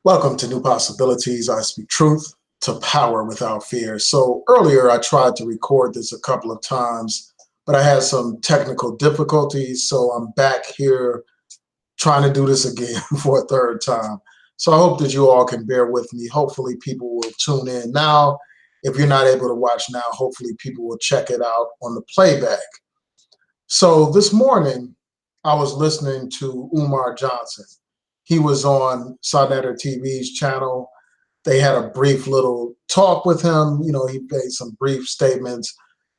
Welcome to New Possibilities. I speak truth to power without fear. So earlier I tried to record this a couple of times, but I had some technical difficulties. So I'm back here trying to do this again for a third time. So I hope that you all can bear with me. Hopefully people will tune in now. If you're not able to watch now, hopefully people will check it out on the playback. So this morning I was listening to Umar Johnson. He was on Sonetta TV's channel. They had a brief little talk with him. You know, he made some brief statements.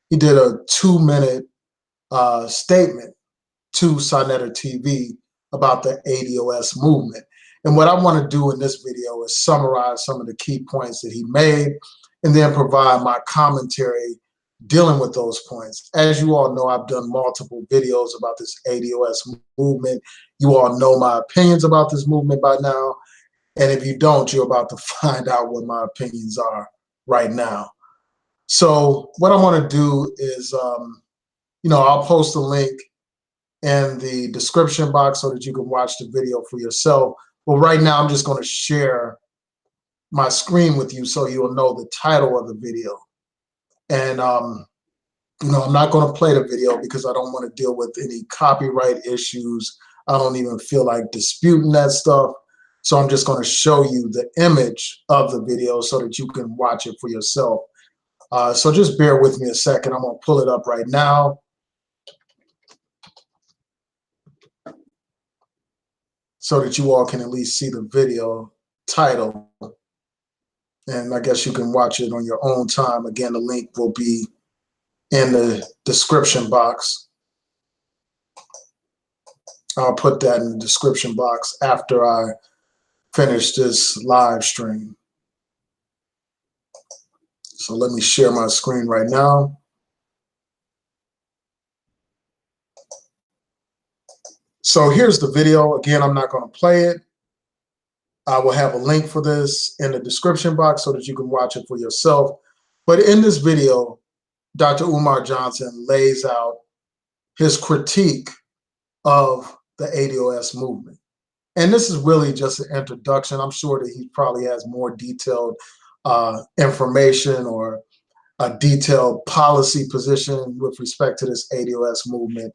He did a 2-minute statement to Sonetta TV about the ADOS movement. And what I want to do in this video is summarize some of the key points that he made and then provide my commentary dealing with those points. As you all know, I've done multiple videos about this ADOS movement. You all know my opinions about this movement by now. And if you don't, you're about to find out what my opinions are right now. So what I want to do is, I'll post a link in the description box so that you can watch the video for yourself. But right now, I'm just going to share my screen with you so you'll know the title of the video. And, I'm not going to play the video because I don't want to deal with any copyright issues. I don't even feel like disputing that stuff. So I'm just going to show you the image of the video so that you can watch it for yourself. So just bear with me a second. I'm going to pull it up right now. So that you all can at least see the video title. And I guess you can watch it on your own time. Again, the link will be in the description box. I'll put that in the description box after I finish this live stream. So let me share my screen right now. So here's the video. Again, I'm not going to play it. I will have a link for this in the description box so that you can watch it for yourself. But in this video, Dr. Umar Johnson lays out his critique of the ADOS movement. And this is really just an introduction. I'm sure that he probably has more detailed information or a detailed policy position with respect to this ADOS movement.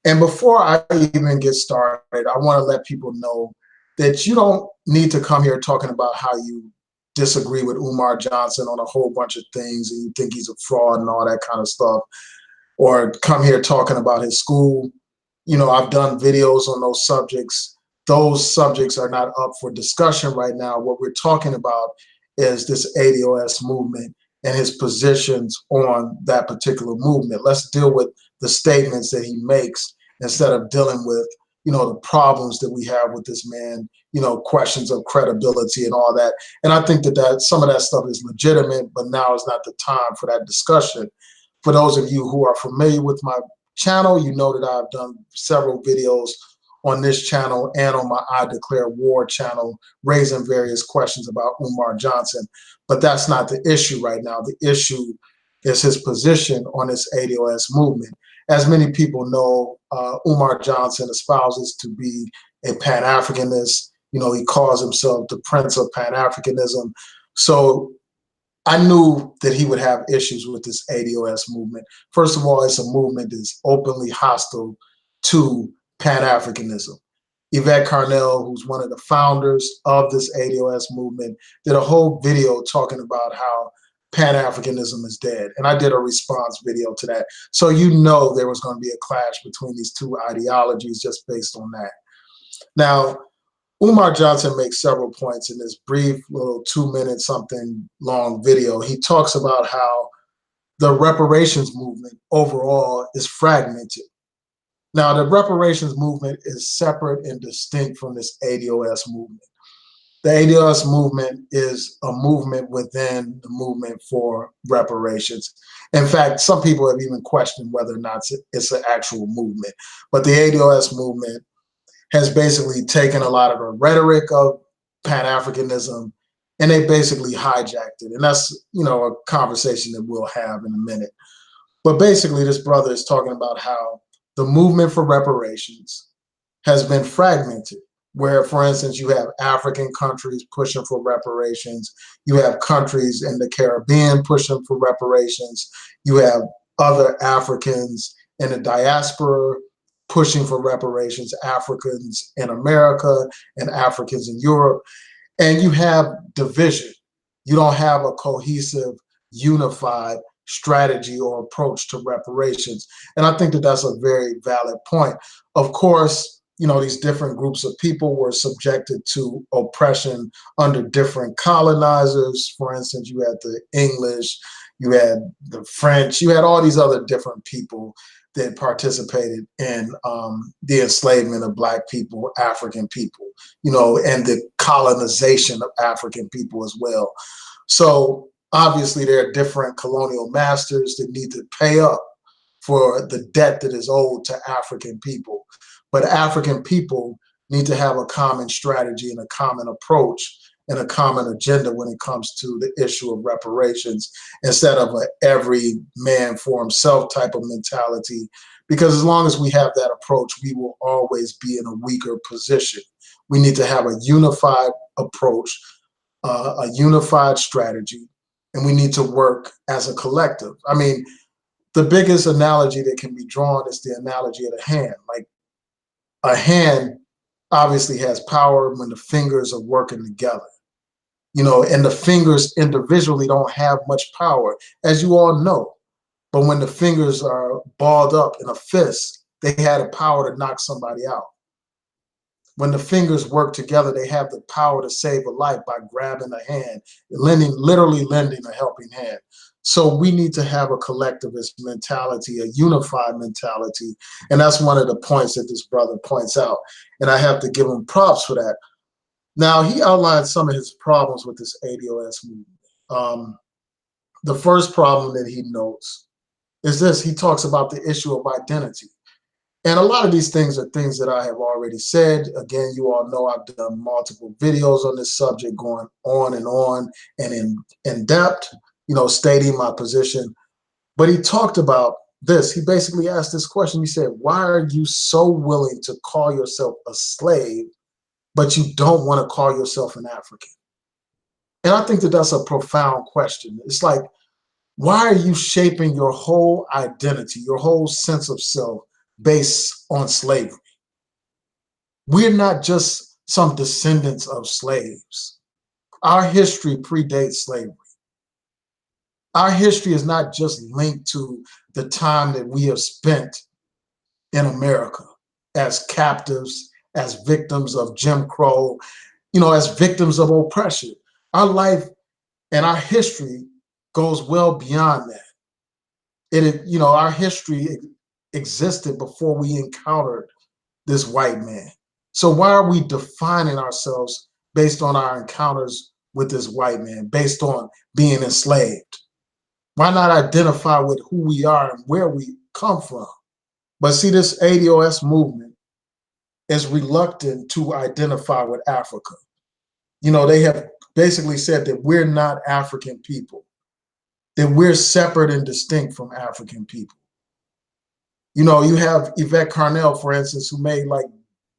And before I even get started, I want to let people know that you don't need to come here talking about how you disagree with Umar Johnson on a whole bunch of things and you think he's a fraud and all that kind of stuff, or come here talking about his school. You know, I've done videos on those subjects. Those subjects are not up for discussion right now. What we're talking about is this ADOS movement and his positions on that particular movement. Let's deal with the statements that he makes instead of dealing with, the problems that we have with this man, questions of credibility and all that. And I think that some of that stuff is legitimate, but now is not the time for that discussion. For those of you who are familiar with my channel, you know that I've done several videos on this channel and on my I Declare War channel, raising various questions about Umar Johnson. But that's not the issue right now. The issue is his position on this ADOS movement. As many people know, Umar Johnson espouses to be a Pan-Africanist. He calls himself the Prince of Pan-Africanism. So I knew that he would have issues with this ADOS movement. First of all, it's a movement that's openly hostile to Pan-Africanism. Yvette Carnell, who's one of the founders of this ADOS movement, did a whole video talking about how Pan-Africanism is dead. And I did a response video to that. So there was going to be a clash between these two ideologies just based on that. Now, Umar Johnson makes several points in this brief little 2-minute something long video. He talks about how the reparations movement overall is fragmented. Now, the reparations movement is separate and distinct from this ADOS movement. The ADOS movement is a movement within the movement for reparations. In fact, some people have even questioned whether or not it's an actual movement. But the ADOS movement has basically taken a lot of the rhetoric of Pan-Africanism and they basically hijacked it. And that's, a conversation that we'll have in a minute. But basically, this brother is talking about how the movement for reparations has been fragmented. where, for instance, you have African countries pushing for reparations. You have countries in the Caribbean pushing for reparations. You have other Africans in the diaspora pushing for reparations, Africans in America and Africans in Europe. And you have division. You don't have a cohesive, unified strategy or approach to reparations. And I think that that's a very valid point. Of course, you know, these different groups of people were subjected to oppression under different colonizers. For instance, you had the English, you had the French, you had all these other different people that participated in the enslavement of Black people, African people, you know, and the colonization of African people as well. So obviously there are different colonial masters that need to pay up for the debt that is owed to African people. But African people need to have a common strategy and a common approach and a common agenda when it comes to the issue of reparations, instead of a every man for himself type of mentality. Because as long as we have that approach, we will always be in a weaker position. We need to have a unified approach, a unified strategy, and we need to work as a collective. I mean, the biggest analogy that can be drawn is the analogy of a hand. Like, a hand obviously has power when the fingers are working together, you know, and the fingers individually don't have much power, as you all know. But when the fingers are balled up in a fist, they had the power to knock somebody out. When the fingers work together, they have the power to save a life by grabbing a hand, literally lending a helping hand. So we need to have a collectivist mentality, a unified mentality. And that's one of the points that this brother points out. And I have to give him props for that. Now, he outlined some of his problems with this ADOS movement. The first problem that he notes is this: he talks about the issue of identity. And a lot of these things are things that I have already said. Again, you all know I've done multiple videos on this subject, going on and in depth, you know, stating my position. But he talked about this. He basically asked this question. He said, why are you so willing to call yourself a slave, but you don't want to call yourself an African? And I think that that's a profound question. It's like, why are you shaping your whole identity, your whole sense of self based on slavery? We're not just some descendants of slaves. Our history predates slavery. Our history is not just linked to the time that we have spent in America as captives, as victims of Jim Crow, you know, as victims of oppression. Our life and our history goes well beyond that. You know, our history existed before we encountered this white man. So why are we defining ourselves based on our encounters with this white man, based on being enslaved? Why not identify with who we are and where we come from? But see, this ADOS movement is reluctant to identify with Africa. You know, they have basically said that we're not African people, that we're separate and distinct from African people. You know, you have Yvette Carnell, for instance, who made like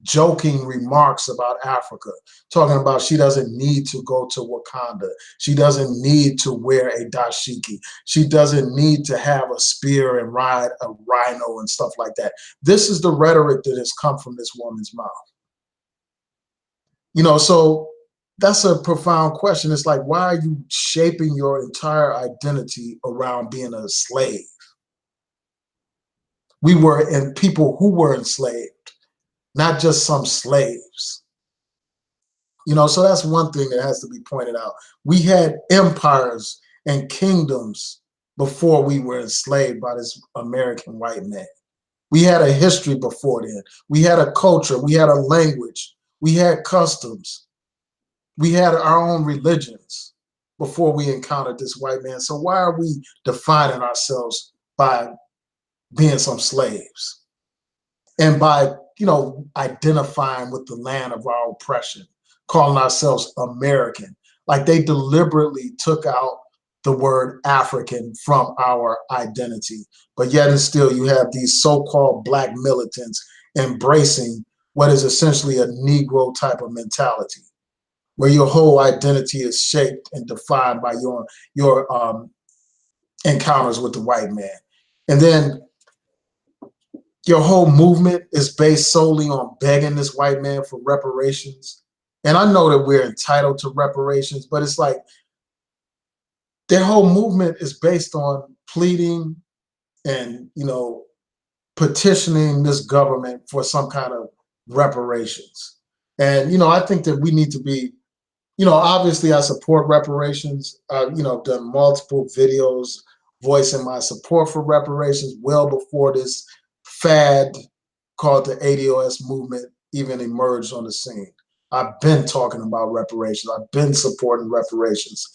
joking remarks about Africa, talking about she doesn't need to go to Wakanda. She doesn't need to wear a dashiki. She doesn't need to have a spear and ride a rhino and stuff like that. This is the rhetoric that has come from this woman's mouth. You know, so that's a profound question. It's like, why are you shaping your entire identity around being a slave? We were in people who were enslaved, not just some slaves. You know, so that's one thing that has to be pointed out. We had empires and kingdoms before we were enslaved by this American white man. We had a history before then. We had a culture. We had a language. We had customs. We had our own religions before we encountered this white man. So why are we defining ourselves by being some slaves and by, you know, identifying with the land of our oppression, calling ourselves American? Like, they deliberately took out the word African from our identity, but yet and still you have these so-called Black militants embracing what is essentially a Negro type of mentality, where your whole identity is shaped and defined by your encounters with the white man. And then your whole movement is based solely on begging this white man for reparations. And I know that we're entitled to reparations, but it's like their whole movement is based on pleading and, petitioning this government for some kind of reparations. And, I think that we need to be, obviously I support reparations. I've done multiple videos voicing my support for reparations well before this fad called the ADOS movement even emerged on the scene. I've been talking about reparations. I've been supporting reparations.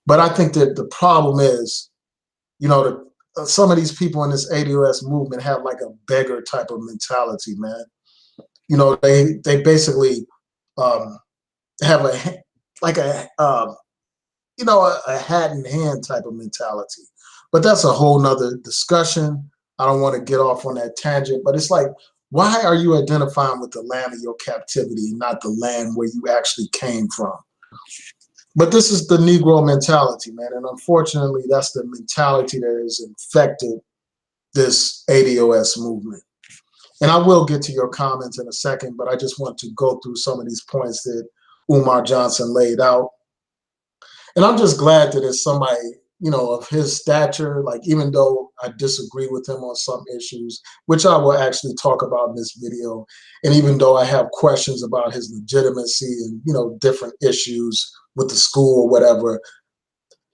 But I think that the problem is, some of these people in this ADOS movement have like a beggar type of mentality, man. They basically have a hat in hand type of mentality. But that's a whole nother discussion. I don't want to get off on that tangent, but it's like, why are you identifying with the land of your captivity and not the land where you actually came from? But this is the Negro mentality, man. And unfortunately, that's the mentality that has infected this ADOS movement. And I will get to your comments in a second, but I just want to go through some of these points that Umar Johnson laid out. And I'm just glad that it's somebody, of his stature, like, even though I disagree with him on some issues, which I will actually talk about in this video, and even though I have questions about his legitimacy and, different issues with the school or whatever,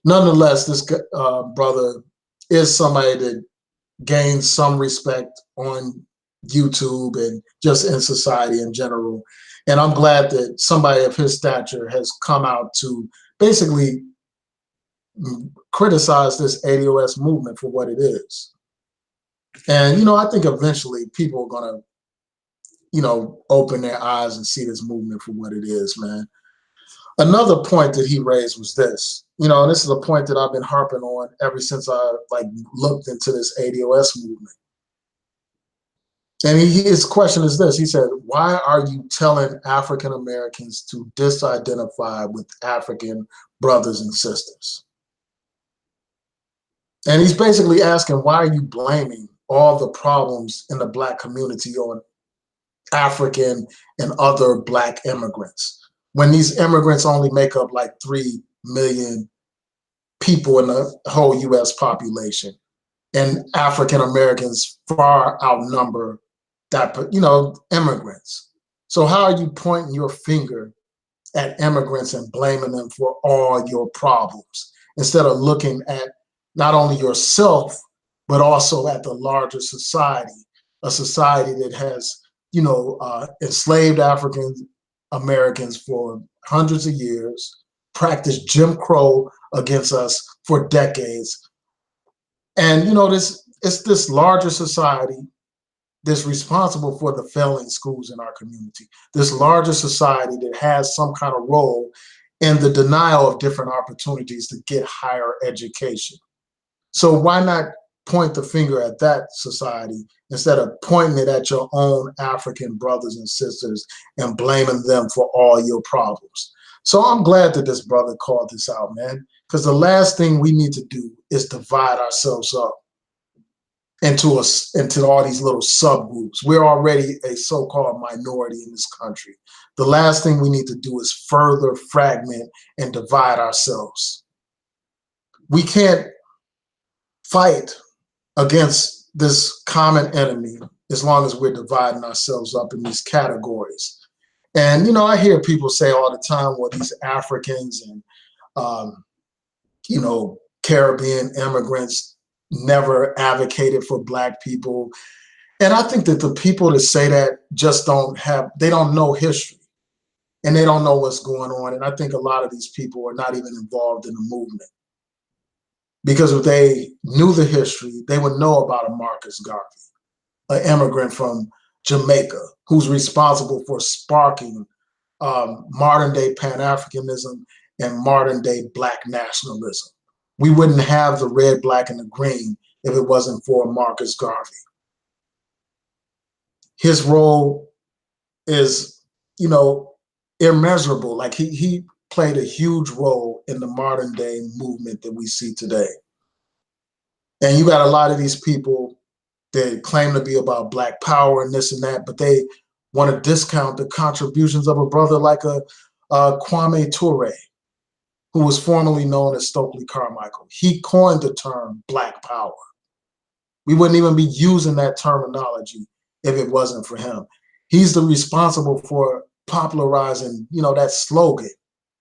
nonetheless, this brother is somebody that gains some respect on YouTube and just in society in general. And I'm glad that somebody of his stature has come out to basically criticize this ADOS movement for what it is. And, I think eventually people are going to, open their eyes and see this movement for what it is, man. Another point that he raised was this, and this is a point that I've been harping on ever since I looked into this ADOS movement. And his question is this. He said, why are you telling African Americans to disidentify with African brothers and sisters? And he's basically asking, why are you blaming all the problems in the Black community on African and other Black immigrants, when these immigrants only make up like 3 million people in the whole US population, and African Americans far outnumber that, immigrants? So how are you pointing your finger at immigrants and blaming them for all your problems, instead of looking at not only yourself, but also at the larger society, a society that has, enslaved African Americans for hundreds of years, practiced Jim Crow against us for decades. And, it's this larger society that's responsible for the failing schools in our community, this larger society that has some kind of role in the denial of different opportunities to get higher education. So why not point the finger at that society instead of pointing it at your own African brothers and sisters and blaming them for all your problems? So I'm glad that this brother called this out, man, because the last thing we need to do is divide ourselves up into all these little subgroups. We're already a so-called minority in this country. The last thing we need to do is further fragment and divide ourselves. We can't fight against this common enemy as long as we're dividing ourselves up in these categories. And, I hear people say all the time, well, these Africans and, Caribbean immigrants never advocated for Black people. And I think that the people that say that just they don't know history, and they don't know what's going on. And I think a lot of these people are not even involved in the movement, because if they knew the history, they would know about a Marcus Garvey, an immigrant from Jamaica, who's responsible for sparking modern day Pan-Africanism and modern day Black nationalism. We wouldn't have the red, black, and the green if it wasn't for Marcus Garvey. His role is, you know, immeasurable. Like he played a huge role in the modern day movement that we see today. And you got a lot of these people that claim to be about Black power and this and that, but they want to discount the contributions of a brother like a Kwame Ture, who was formerly known as Stokely Carmichael. He coined the term Black power. We wouldn't even be using that terminology if it wasn't for him. He's the responsible for popularizing, you know, that slogan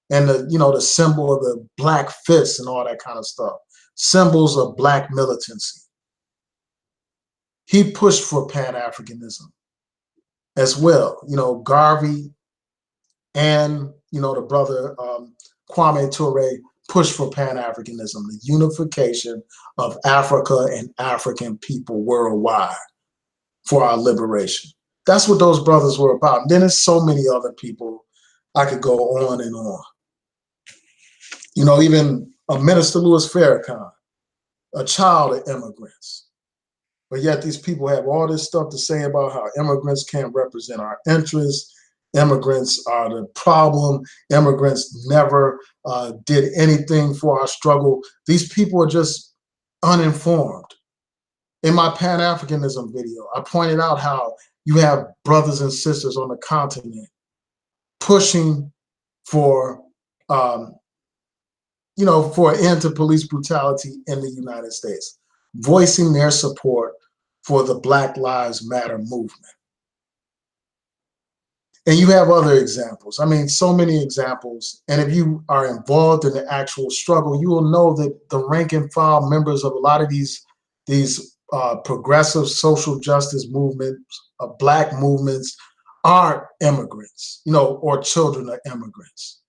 and the, you know, the symbol of the Black fist and all that kind of stuff. Symbols of Black militancy. He pushed for Pan-Africanism as well. You know, Garvey and, you know, the brother Kwame Ture pushed for Pan-Africanism, the unification of Africa and African people worldwide for our liberation. That's what those brothers were about. And then there's so many other people. I could go on and on. You know, even Minister Louis Farrakhan, a child of immigrants. But yet these people have all this stuff to say about how immigrants can't represent our interests. Immigrants are the problem. Immigrants never did anything for our struggle. These people are just uninformed. In my Pan-Africanism video, I pointed out how you have brothers and sisters on the continent pushing for, you know, for an end to police brutality in the United States, voicing their support for the Black Lives Matter movement. And you have other examples. I mean, so many examples. And if you are involved in the actual struggle, you will know that the rank and file members of a lot of these progressive social justice movements, Black movements, are immigrants, you know, or children of immigrants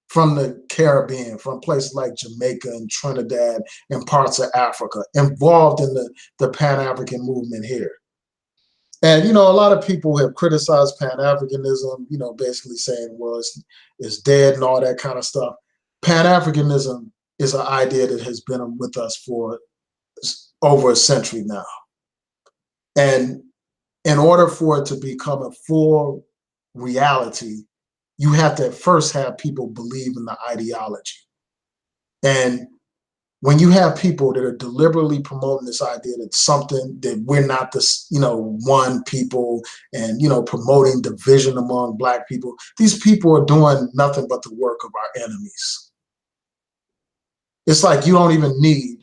from the Caribbean, from places like Jamaica and Trinidad and parts of Africa, involved in the Pan-African movement here. And, you know, a lot of people have criticized Pan-Africanism, you know, basically saying, well, it's dead and all that kind of stuff. Pan-Africanism is an idea that has been with us for over a century now. And in order for it to become a full reality, you have to first have people believe in the ideology. And when you have people that are deliberately promoting this idea that something, that we're not this, you know, one people, and, you know, promoting division among Black people, these people are doing nothing but the work of our enemies. It's like you don't even need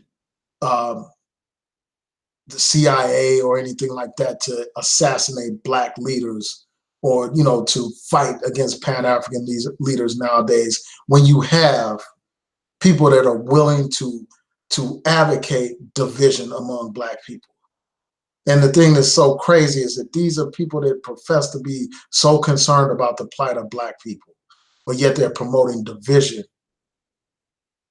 the CIA or anything like that to assassinate Black leaders, or, you know, to fight against Pan-African leaders nowadays, when you have people that are willing to advocate division among Black people. And the thing that's so crazy is that these are people that profess to be so concerned about the plight of Black people, but yet they're promoting division,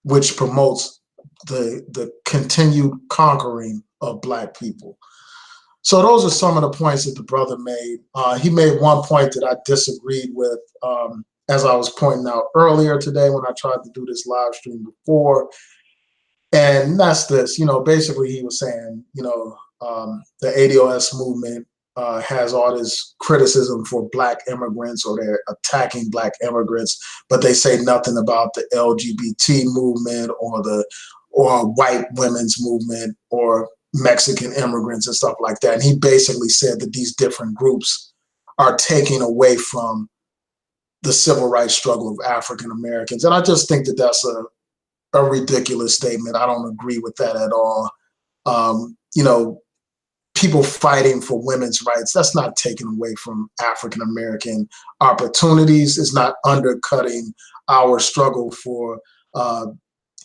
which promotes the continued conquering of Black people. So those are some of the points that the brother made. He made one point that I disagreed with, as I was pointing out earlier today when I tried to do this live stream before. And that's this, you know, basically he was saying, you know, the ADOS movement has all this criticism for Black immigrants, or they're attacking Black immigrants, but they say nothing about the LGBT movement or white women's movement or Mexican immigrants and stuff like that. And he basically said that these different groups are taking away from the civil rights struggle of African Americans. And I just think that that's a ridiculous statement. I don't agree with that at all. You know, people fighting for women's rights, that's not taking away from African American opportunities. It's not undercutting our struggle for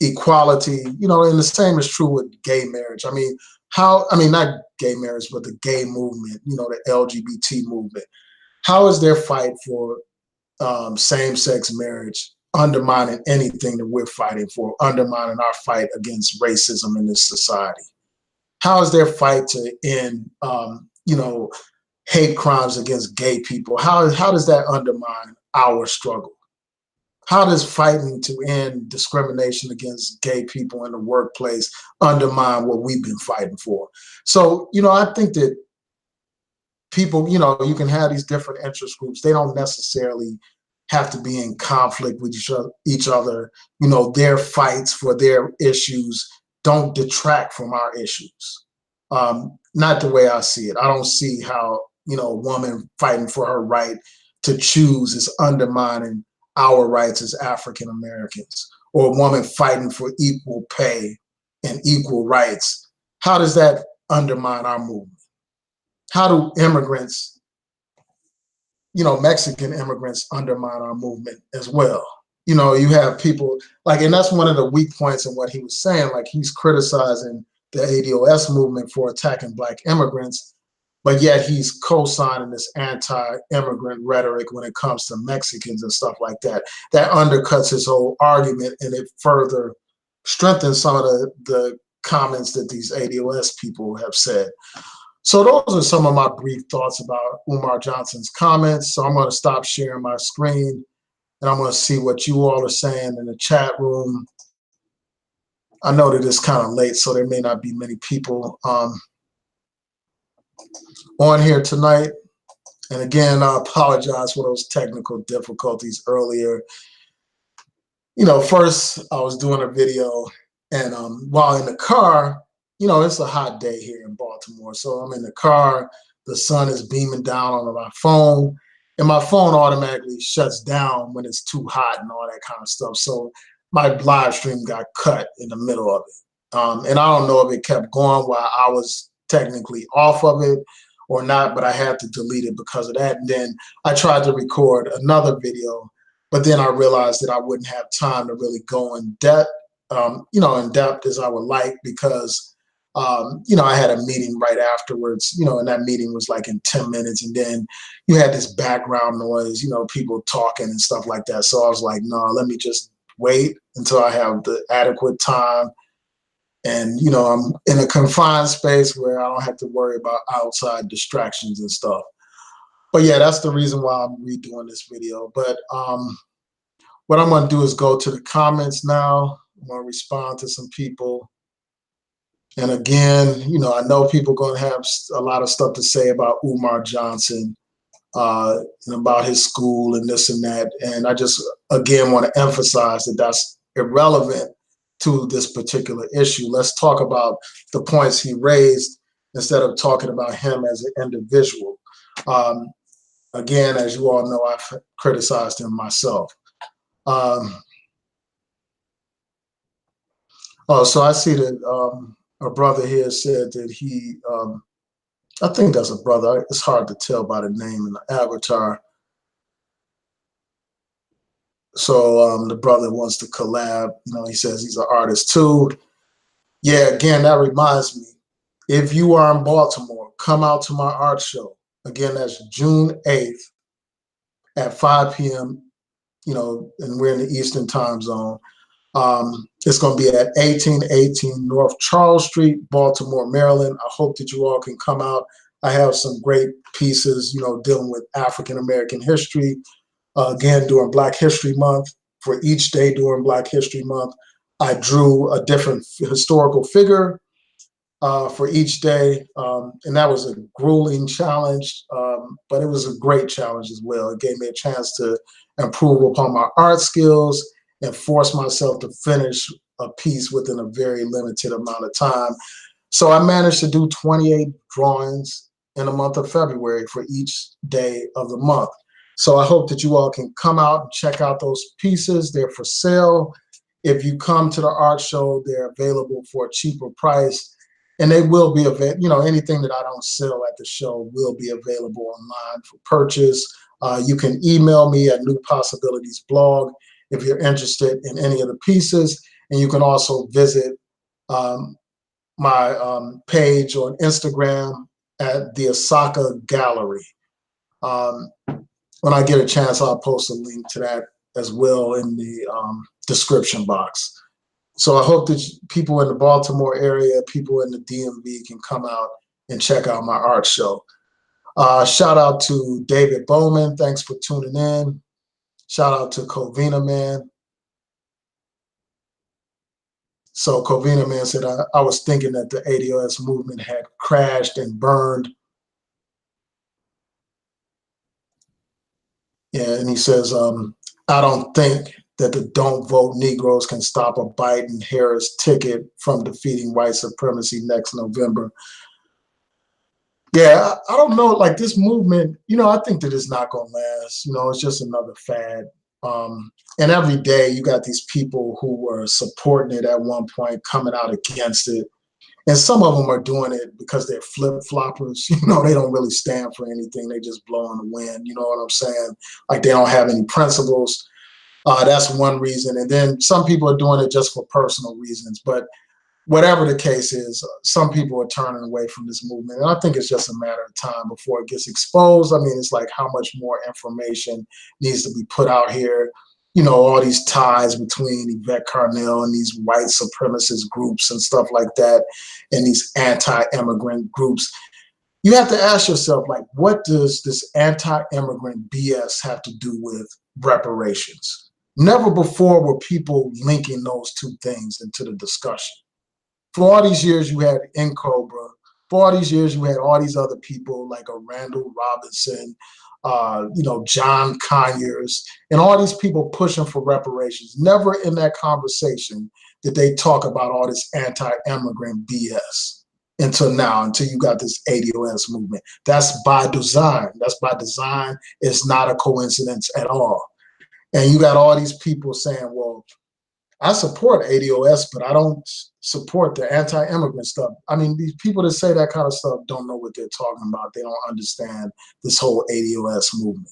equality. You know, and the same is true with gay marriage. I mean, not gay marriage, but the gay movement, you know, the LGBT movement. How is their fight for same-sex marriage undermining anything that we're fighting for, undermining our fight against racism in this society? How is their fight to end, you know, hate crimes against gay people? How does that undermine our struggle? How does fighting to end discrimination against gay people in the workplace undermine what we've been fighting for? So, you know, I think that people, you know, you can have these different interest groups. They don't necessarily have to be in conflict with each other. You know, their fights for their issues don't detract from our issues. Not the way I see it. I don't see how, you know, a woman fighting for her right to choose is undermining our rights as African Americans, or a woman fighting for equal pay and equal rights. How does that undermine our movement? How do immigrants, you know, Mexican immigrants undermine our movement as well? You know, you have people like, and that's one of the weak points in what he was saying. Like, he's criticizing the ADOS movement for attacking Black immigrants, but yet he's co-signing this anti-immigrant rhetoric when it comes to Mexicans and stuff like that. That undercuts his whole argument, and it further strengthens some of the comments that these ADOS people have said. So those are some of my brief thoughts about Umar Johnson's comments. So I'm going to stop sharing my screen, and I'm going to see what you all are saying in the chat room. I know that it's kind of late, so there may not be many people on here tonight. And again, I apologize for those technical difficulties earlier. You know, first I was doing a video, and while in the car, you know, it's a hot day here in Baltimore. So I'm in the car, the sun is beaming down on my phone, and my phone automatically shuts down when it's too hot and all that kind of stuff. So my live stream got cut in the middle of it. And I don't know if it kept going while I was technically off of it or not, but I had to delete it because of that. And then I tried to record another video, but then I realized that I wouldn't have time to really go in depth, you know, in depth as I would like, because you know, I had a meeting right afterwards, you know, and that meeting was like in 10 minutes. And then you had this background noise, you know, people talking and stuff like that. So I was like, no, let me just wait until I have the adequate time. And, you know, I'm in a confined space where I don't have to worry about outside distractions and stuff. But yeah, that's the reason why I'm redoing this video. But what I'm going to do is go to the comments now. I'm going to respond to some people. And again, you know, I know people are going to have a lot of stuff to say about Umar Johnson and about his school and this and that. And I just, again, want to emphasize that that's irrelevant to this particular issue. Let's talk about the points he raised instead of talking about him as an individual. Again, as you all know, I've criticized him myself. Oh, so I see that a brother here said that he, I think that's a brother. It's hard to tell by the name and the avatar. So the brother wants to collab. You know, he says he's an artist too. Yeah, again, that reminds me. If you are in Baltimore, come out to my art show. Again, that's June 8th at 5 p.m., you know, and we're in the Eastern time zone. It's going to be at 1818 North Charles Street, Baltimore, Maryland. I hope that you all can come out. I have some great pieces, you know, dealing with African American history. Again, during Black History Month, for each day during Black History Month, I drew a different historical figure for each day. And that was a grueling challenge, but it was a great challenge as well. It gave me a chance to improve upon my art skills and force myself to finish a piece within a very limited amount of time. So I managed to do 28 drawings in the month of February for each day of the month. So I hope that you all can come out and check out those pieces. They're for sale. If you come to the art show, they're available for a cheaper price. And they will be available, you know, anything that I don't sell at the show will be available online for purchase. You can email me at New Possibilities blog if you're interested in any of the pieces. And you can also visit my page on Instagram at the Osaka Gallery. When I get a chance, I'll post a link to that as well in the description box. So I hope that people in the Baltimore area, people in the DMV can come out and check out my art show. Shout out to David Bowman. Thanks for tuning in. Shout out to Covina Man. So Covina Man said, I was thinking that the ADOS movement had crashed and burned. Yeah, and he says, I don't think that the Don't Vote Negroes can stop a Biden-Harris ticket from defeating white supremacy next November. Yeah, I don't know. Like this movement, I think that it's not going to last. It's just another fad. And every day you got these people who were supporting it at one point coming out against it. And some of them are doing it because they're flip-floppers. They don't really stand for anything. They just blow in the wind. You know what I'm saying? Like they don't have any principles. That's one reason. And then some people are doing it just for personal reasons. But whatever the case is, some people are turning away from this movement. And I think it's just a matter of time before it gets exposed. I mean, it's like how much more information needs to be put out here. All these ties between Yvette Carnell and these white supremacist groups and stuff like that, and these anti-immigrant groups. You have to ask yourself, like, what does this anti-immigrant BS have to do with reparations? Never before were people linking those two things into the discussion. For all these years, you had Cobra. For all these years, you had all these other people like a Randall Robinson, John Conyers, and all these people pushing for reparations. Never in that conversation did they talk about all this anti-immigrant BS until now, until you got this ADOS movement. That's by design. That's by design. It's not a coincidence at all. And you got all these people saying, well, I support ADOS, but I don't support the anti-immigrant stuff. I mean, these people that say that kind of stuff don't know what they're talking about. They don't understand this whole ADOS movement.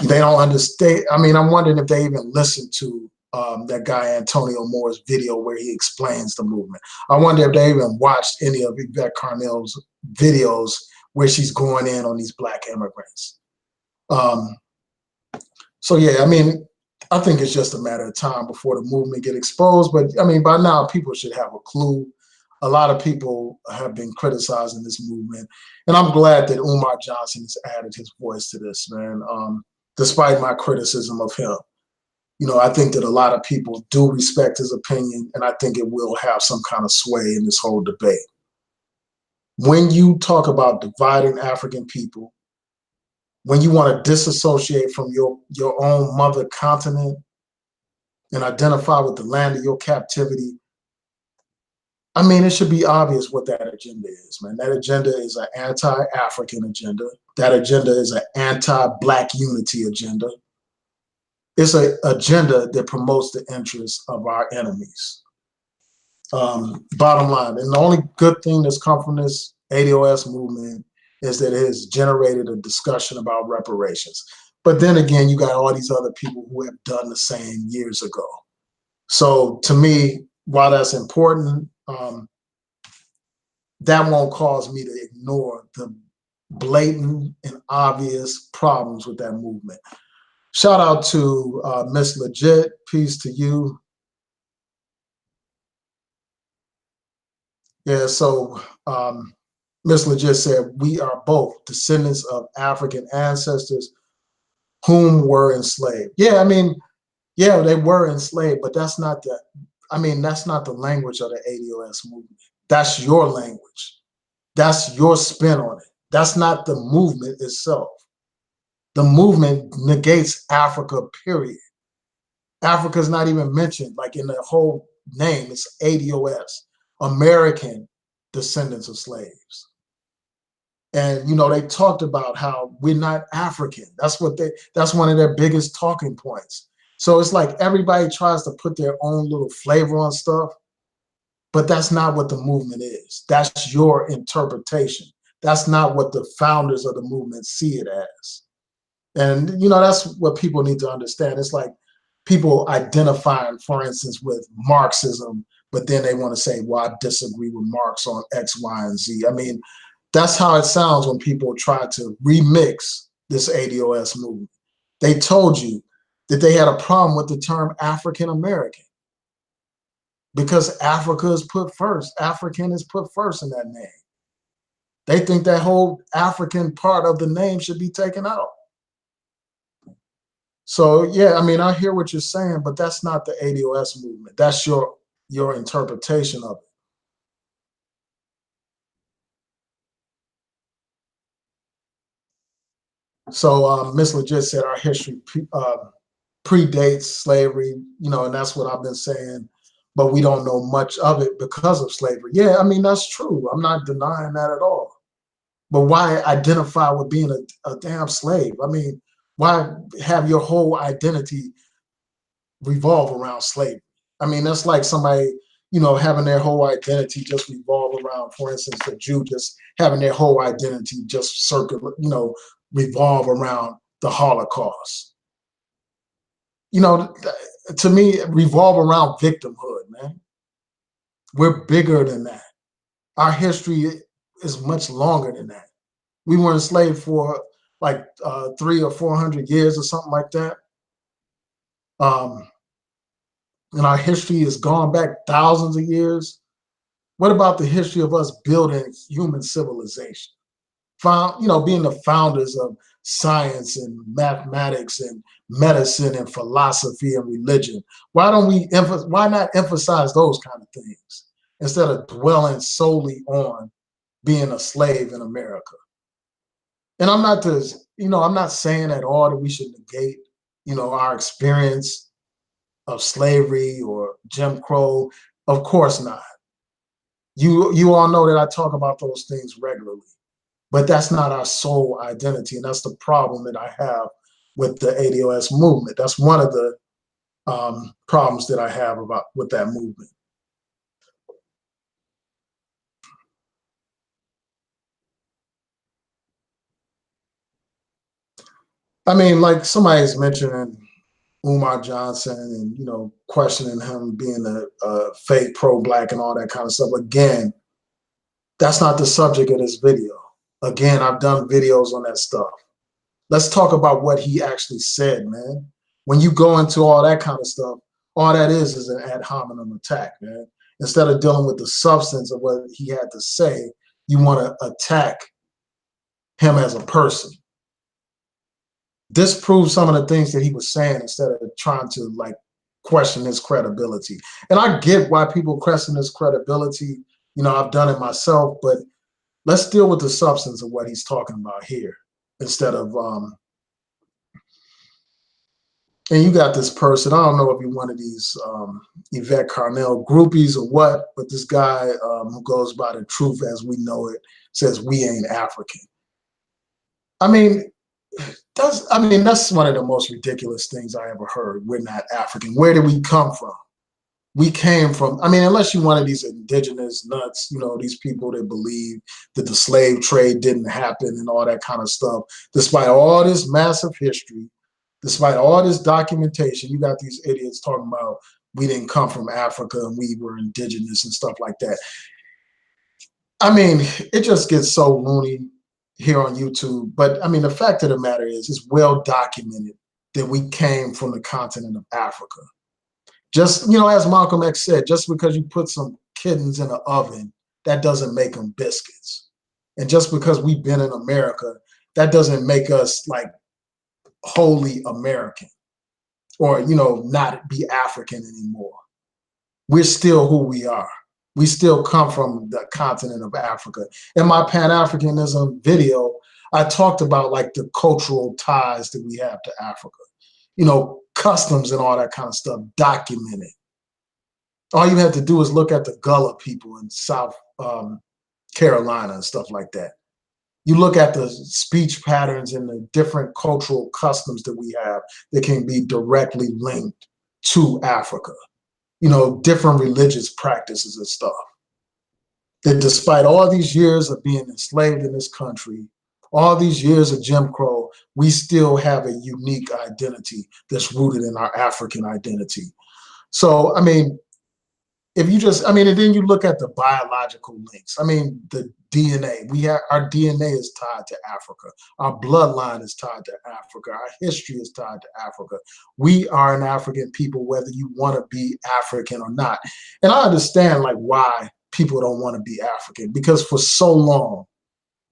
They don't understand. I mean, I'm wondering if they even listened to that guy Antonio Moore's video where he explains the movement. I wonder if they even watched any of Yvette Carnell's videos where she's going in on these Black immigrants. So yeah, I mean, I think it's just a matter of time before the movement get exposed. But I mean, by now people should have a clue. A lot of people have been criticizing this movement, and I'm glad that Umar Johnson has added his voice to this, man. Despite my criticism of him, I think that a lot of people do respect his opinion, and I think it will have some kind of sway in this whole debate. When you talk about dividing African people, when you want to disassociate from your own mother continent and identify with the land of your captivity, I mean, it should be obvious what that agenda is, man. That agenda is an anti-African agenda. That agenda is an anti-Black unity agenda. It's an agenda that promotes the interests of our enemies. Bottom line, and the only good thing that's come from this ADOS movement is that it has generated a discussion about reparations. But then again, you got all these other people who have done the same years ago. So to me, while that's important, that won't cause me to ignore the blatant and obvious problems with that movement. Shout out to Miss Legit. Peace to you. Yeah, so Miss Legit said, we are both descendants of African ancestors whom were enslaved. Yeah, I mean, yeah, they were enslaved, but that's not the, that's not the language of the ADOS movement. That's your language. That's your spin on it. That's not the movement itself. The movement negates Africa, period. Africa's not even mentioned, like in the whole name. It's ADOS, American Descendants of Slaves. And they talked about how we're not African. That's one of their biggest talking points. So it's like everybody tries to put their own little flavor on stuff, but that's not what the movement is. That's your interpretation. That's not what the founders of the movement see it as. And that's what people need to understand. It's like people identifying, for instance, with Marxism, but then they want to say, well, I disagree with Marx on X, Y, and Z. I mean, that's how it sounds when people try to remix this ADOS movement. They told you that they had a problem with the term African American because Africa is put first. African is put first in that name. They think that whole African part of the name should be taken out. So yeah, I mean, I hear what you're saying, but that's not the ADOS movement. That's your interpretation of it. So Miss Legit said our history predates slavery, and that's what I've been saying, but we don't know much of it because of slavery. Yeah, I mean, that's true. I'm not denying that at all. But why identify with being a damn slave? I mean, why have your whole identity revolve around slavery? I mean, that's like somebody, having their whole identity just revolve around, for instance, a Jew just having their whole identity just revolve around the Holocaust. To me, revolve around victimhood, man. We're bigger than that. Our history is much longer than that. We were enslaved for like 300 or 400 years or something like that. And our history has gone back thousands of years. What about the history of us building human civilization? Being the founders of science and mathematics and medicine and philosophy and religion. Why not emphasize those kind of things instead of dwelling solely on being a slave in America? And I'm not saying at all that we should negate, our experience of slavery or Jim Crow. Of course not. You all know that I talk about those things regularly. But that's not our sole identity, and that's the problem that I have with the ADOS movement. That's one of the problems that I have with that movement. I mean, like somebody's mentioning Umar Johnson and questioning him being a fake pro-black and all that kind of stuff. Again, that's not the subject of this video. Again, I've done videos on that stuff. Let's talk about what he actually said, man. When you go into all that kind of stuff, all that is an ad hominem attack, man. Instead of dealing with the substance of what he had to say, you want to attack him as a person. Disprove some of the things that he was saying instead of trying to question his credibility. And I get why people question his credibility. I've done it myself, but let's deal with the substance of what he's talking about here instead of and you got this person, I don't know if you're one of these Yvette Carnell groupies or what, but this guy who goes by the truth as we know it says we ain't African. I mean, that's one of the most ridiculous things I ever heard. We're not African. Where did we come from? We came from, unless you're one of these indigenous nuts, these people that believe that the slave trade didn't happen and all that kind of stuff, despite all this massive history. Despite all this documentation, you got these idiots talking about we didn't come from Africa and we were indigenous and stuff like that. It just gets so loony here on YouTube. But the fact of the matter is, it's well documented that we came from the continent of Africa. Just, as Malcolm X said, just because you put some kittens in an oven, that doesn't make them biscuits. And just because we've been in America, that doesn't make us wholly American or not be African anymore. We're still who we are. We still come from the continent of Africa. In my Pan-Africanism video, I talked about the cultural ties that we have to Africa, customs and all that kind of stuff documented. All you have to do is look at the Gullah people in South Carolina and stuff like that. You look at the speech patterns and the different cultural customs that we have that can be directly linked to Africa, different religious practices and stuff. That despite all these years of being enslaved in this country, all these years of Jim Crow, we still have a unique identity that's rooted in our African identity. So, if you just, and then you look at the biological links. The DNA, our DNA is tied to Africa. Our bloodline is tied to Africa. Our history is tied to Africa. We are an African people, whether you want to be African or not. And I understand why people don't want to be African, because for so long,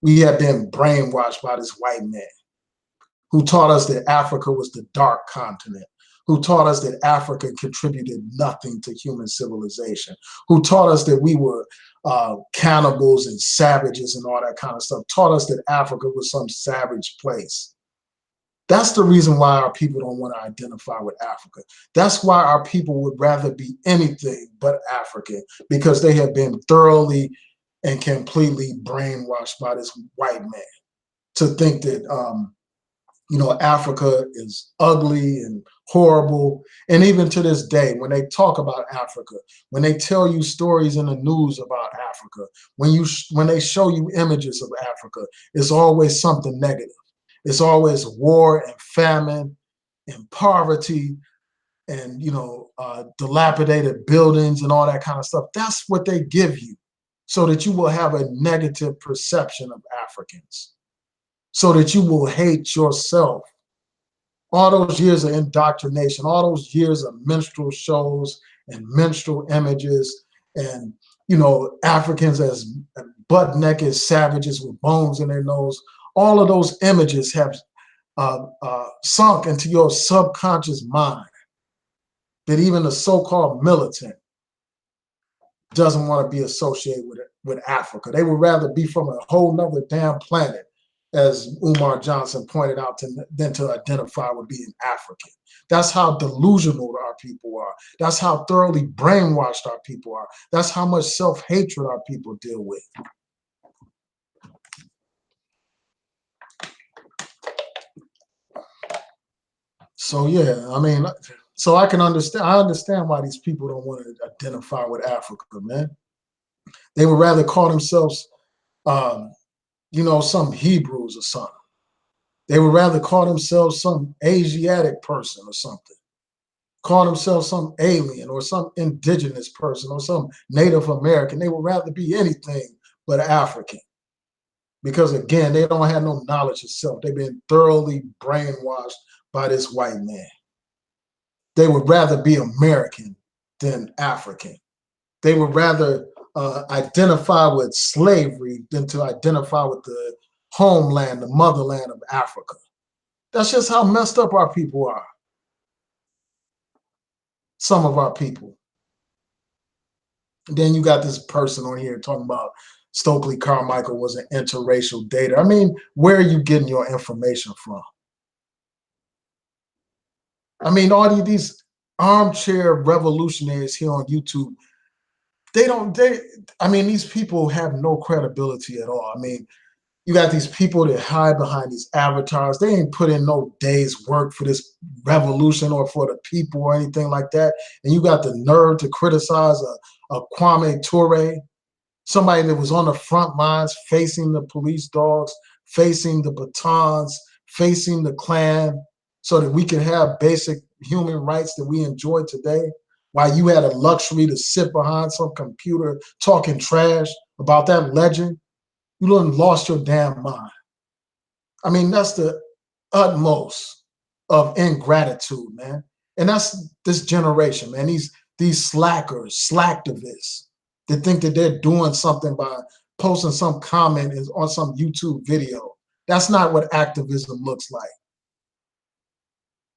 we have been brainwashed by this white man who taught us that Africa was the dark continent, who taught us that Africa contributed nothing to human civilization, who taught us that we were cannibals and savages and all that kind of stuff, taught us that Africa was some savage place. That's the reason why our people don't want to identify with Africa. That's why our people would rather be anything but African, because they have been thoroughly and completely brainwashed by this white man to think that Africa is ugly and horrible. And even to this day, when they talk about Africa, when they tell you stories in the news about Africa, when they show you images of Africa, it's always something negative. It's always war and famine and poverty and dilapidated buildings and all that kind of stuff. That's what they give you, so that you will have a negative perception of Africans, so that you will hate yourself. All those years of indoctrination, all those years of minstrel shows and minstrel images, and Africans as butt naked savages with bones in their nose. All of those images have sunk into your subconscious mind, that even the so-called militant doesn't want to be associated with Africa. They would rather be from a whole nother damn planet, as Umar Johnson pointed out, than to identify with being African. That's how delusional our people are. That's how thoroughly brainwashed our people are. That's how much self-hatred our people deal with. So yeah, I mean, so I understand why these people don't want to identify with Africa, man. They would rather call themselves, some Hebrews or something. They would rather call themselves some Asiatic person or something. Call themselves some alien or some indigenous person or some Native American. They would rather be anything but African. Because again, they don't have no knowledge of self. They've been thoroughly brainwashed by this white man. They would rather be American than African. They would rather identify with slavery than to identify with the homeland, the motherland of Africa. That's just how messed up our people are. Some of our people. And then you got this person on here talking about Stokely Carmichael was an interracial dater. I mean, where are you getting your information from? I mean, all these armchair revolutionaries here on YouTube, these people have no credibility at all. I mean, you got these people that hide behind these avatars. They ain't put in no day's work for this revolution or for the people or anything like that. And you got the nerve to criticize a Kwame Ture, somebody that was on the front lines facing the police dogs, facing the batons, facing the Klan, so that we can have basic human rights that we enjoy today, while you had a luxury to sit behind some computer talking trash about that legend. You done lost your damn mind. I mean, that's the utmost of ingratitude, man. And that's this generation, man. These slackers, slacktivists, that think that they're doing something by posting some comment on some YouTube video. That's not what activism looks like.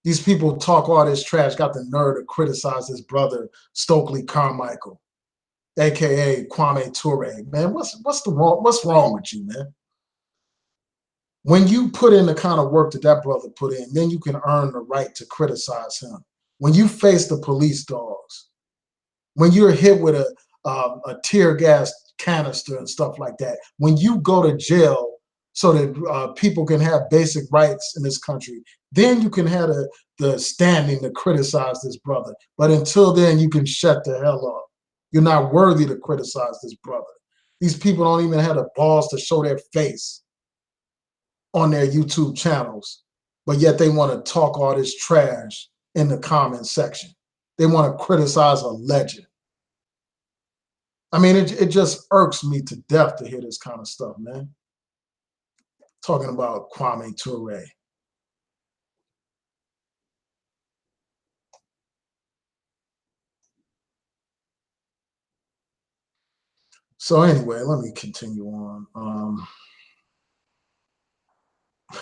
These people talk all this trash, got the nerve to criticize his brother, Stokely Carmichael, aka Kwame Ture. Man, what's wrong with you, man? When you put in the kind of work that brother put in, then you can earn the right to criticize him. When you face the police dogs, when you're hit with a tear gas canister and stuff like that, when you go to jail so that people can have basic rights in this country, then you can have the standing to criticize this brother. But until then, you can shut the hell up. You're not worthy to criticize this brother. These people don't even have the balls to show their face on their YouTube channels, but yet they want to talk all this trash in the comment section. They want to criticize a legend. I mean, it just irks me to death to hear this kind of stuff, man. Talking about Kwame Ture. So anyway, let me continue on.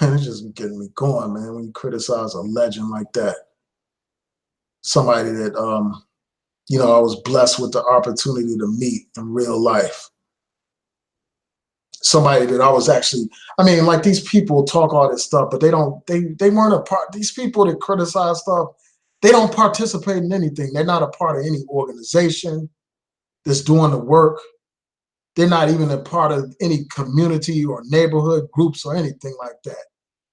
It's just getting me going, man, when you criticize a legend like that. Somebody that, I was blessed with the opportunity to meet in real life. somebody that I was actually, I mean, like these people talk all this stuff, but they weren't a part, these people that criticize stuff, they don't participate in anything. They're not a part of any organization that's doing the work. They're not even a part of any community or neighborhood groups or anything like that.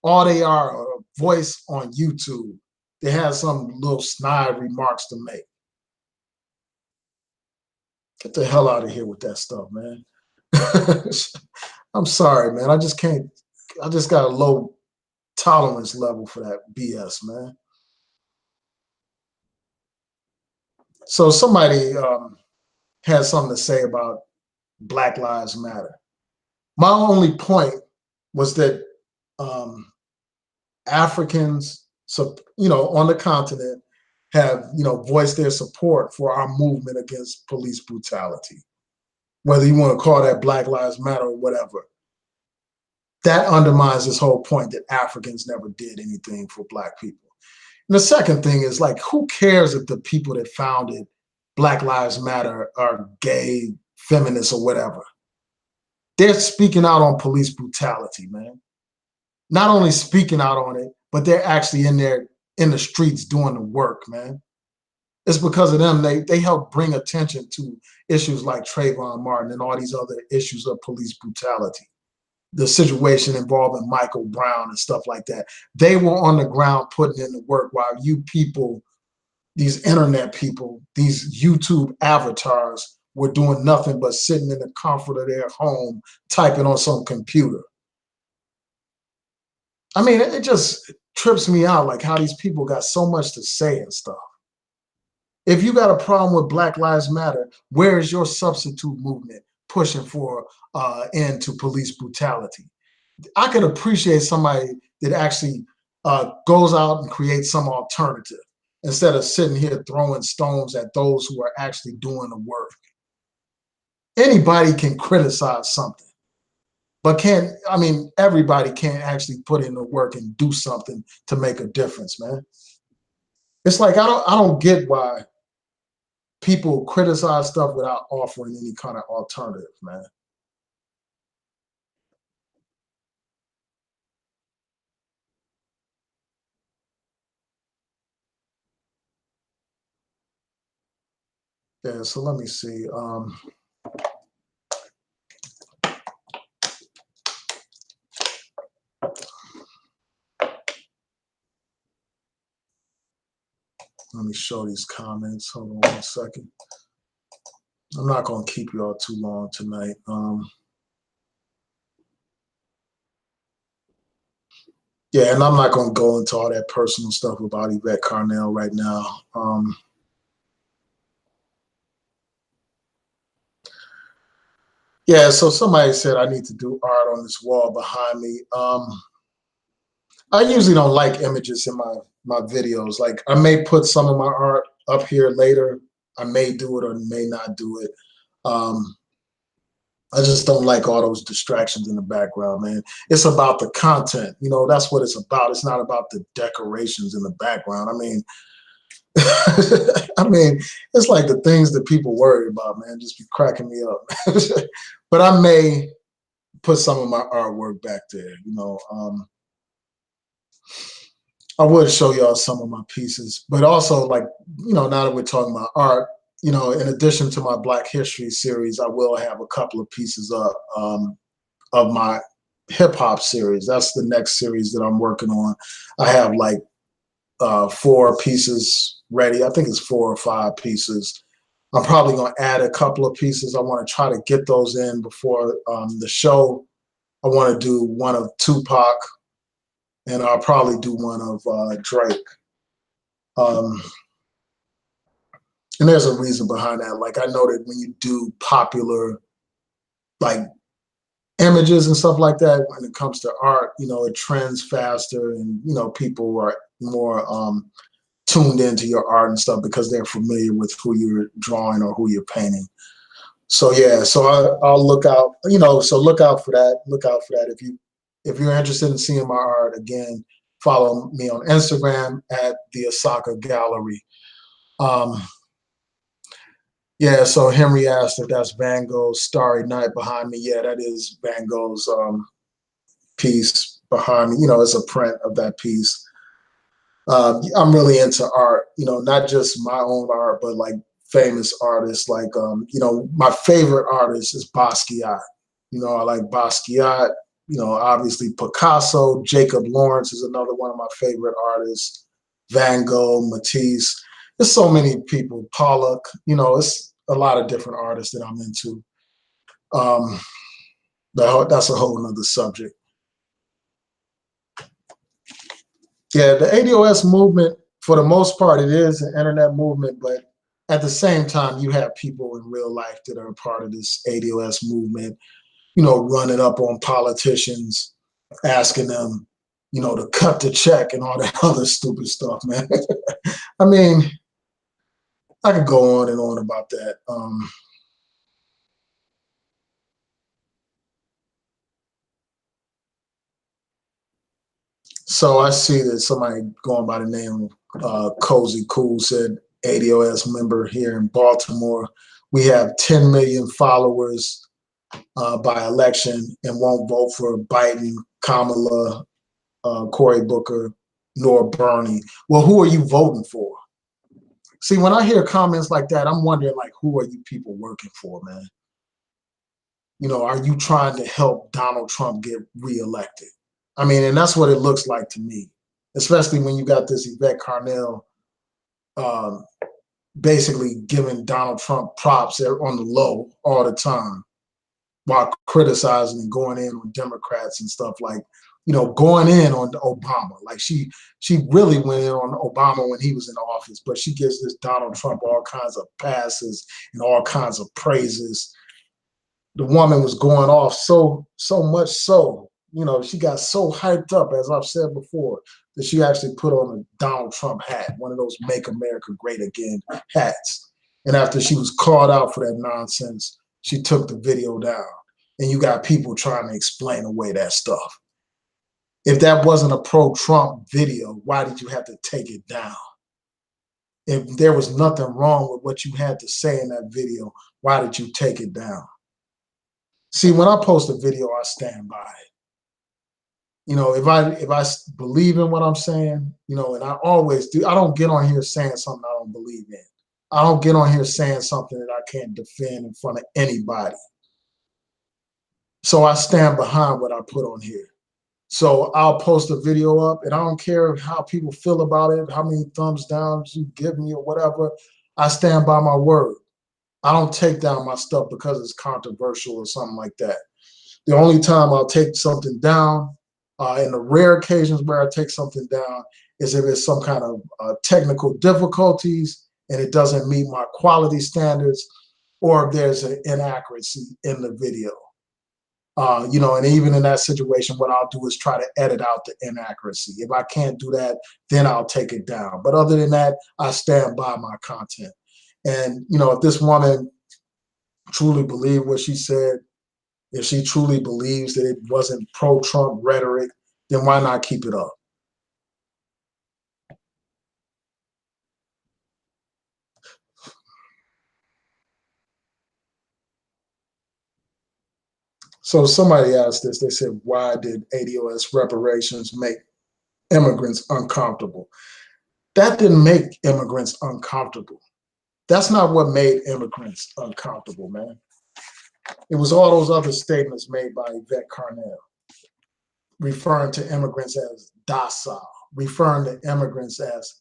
All they are a voice on YouTube. They have some little snide remarks to make. Get the hell out of here with that stuff, man. I'm sorry, man. I just can't. I just got a low tolerance level for that BS, man. So somebody has something to say about Black Lives Matter. My only point was that Africans, so on the continent, have voiced their support for our movement against police brutality. Whether you want to call that Black Lives Matter or whatever, that undermines this whole point that Africans never did anything for Black people. And the second thing is, like, who cares if the people that founded Black Lives Matter are gay, feminists, or whatever? They're speaking out on police brutality, man. Not only speaking out on it, but they're actually in the streets doing the work, man. It's because of them. They help bring attention to issues like Trayvon Martin and all these other issues of police brutality. The situation involving Michael Brown and stuff like that. They were on the ground putting in the work while you people, these internet people, these YouTube avatars were doing nothing but sitting in the comfort of their home, typing on some computer. I mean, it just trips me out, like how these people got so much to say and stuff. If you got a problem with Black Lives Matter, where is your substitute movement pushing for end to police brutality? I can appreciate somebody that actually goes out and creates some alternative instead of sitting here throwing stones at those who are actually doing the work. Anybody can criticize something, but everybody can't actually put in the work and do something to make a difference, man. It's like I don't get why people criticize stuff without offering any kind of alternative, man. Yeah, so let me see. Let me show these comments. Hold on 1 second. I'm not going to keep you all too long tonight. Yeah, and I'm not going to go into all that personal stuff about Yvette Carnell right now. Yeah, so somebody said I need to do art on this wall behind me. I usually don't like images in my videos. Like, I may put some of my art up here later. I may do it or may not do it. I just don't like all those distractions in the background, man. It's about the content. That's what it's about. It's not about the decorations in the background. I mean, it's like the things that people worry about, man, just be cracking me up. But I may put some of my artwork back there. I would show y'all some of my pieces, but also, like, now that we're talking about art, in addition to my Black History series, I will have a couple of pieces up of my hip hop series. That's the next series that I'm working on. I have like 4 pieces ready. I think it's 4 or 5 pieces. I'm probably going to add a couple of pieces. I want to try to get those in before the show. I want to do one of Tupac, and I'll probably do one of Drake. And there's a reason behind that. Like, I know that when you do popular, like, images and stuff like that, when it comes to art, it trends faster, and people are more tuned into your art and stuff because they're familiar with who you're drawing or who you're painting. So yeah, so I'll look out, so look out for that. Look out for that. If you're interested in seeing my art, again, follow me on Instagram at the Osaka Gallery. Yeah, so Henry asked if that's Van Gogh's Starry Night behind me. Yeah, that is Van Gogh's piece behind me. It's a print of that piece. I'm really into art, not just my own art, but like famous artists. Like, my favorite artist is Basquiat. I like Basquiat. Obviously Picasso, Jacob Lawrence is another one of my favorite artists. Van Gogh, Matisse. There's so many people. Pollock. It's a lot of different artists that I'm into. Um, that's a whole nother subject. Yeah, the ADOS movement, for the most part, it is an internet movement, but at the same time, you have people in real life that are a part of this ADOS movement, running up on politicians, asking them, to cut the check and all that other stupid stuff, man. I mean, I could go on and on about that. So I see that somebody going by the name Cozy Cool said ADOS member here in Baltimore. We have 10 million followers by election and won't vote for Biden, Kamala, Cory Booker, nor Bernie. Well, who are you voting for? See, when I hear comments like that, I'm wondering, like, who are you people working for, man? Are you trying to help Donald Trump get reelected? I mean, and that's what it looks like to me, especially when you got this Yvette Carnell um, basically giving Donald Trump props on the low all the time while criticizing and going in on Democrats and stuff, like, going in on Obama. Like she really went in on Obama when he was in office, but she gives this Donald Trump all kinds of passes and all kinds of praises. The woman was going off so much so, she got so hyped up, as I've said before, that she actually put on a Donald Trump hat, one of those Make America Great Again hats. And after she was called out for that nonsense, she took the video down. And you got people trying to explain away that stuff. If that wasn't a pro-Trump video, why did you have to take it down? If there was nothing wrong with what you had to say in that video, why did you take it down? See, when I post a video, I stand by it. If I believe in what I'm saying, and I always do, I don't get on here saying something I don't believe in. I don't get on here saying something that I can't defend in front of anybody. So I stand behind what I put on here. So I'll post a video up, and I don't care how people feel about it, how many thumbs down you give me or whatever. I stand by my word. I don't take down my stuff because it's controversial or something like that. The only time I'll take something down, in the rare occasions where I take something down, is if it's some kind of technical difficulties and it doesn't meet my quality standards, or if there's an inaccuracy in the video. And even in that situation, what I'll do is try to edit out the inaccuracy. If I can't do that, then I'll take it down. But other than that, I stand by my content. And, if this woman truly believed what she said, if she truly believes that it wasn't pro-Trump rhetoric, then why not keep it up? So somebody asked this, they said, why did ADOS reparations make immigrants uncomfortable? That didn't make immigrants uncomfortable. That's not what made immigrants uncomfortable, man. It was all those other statements made by Yvette Carnell, referring to immigrants as docile, referring to immigrants as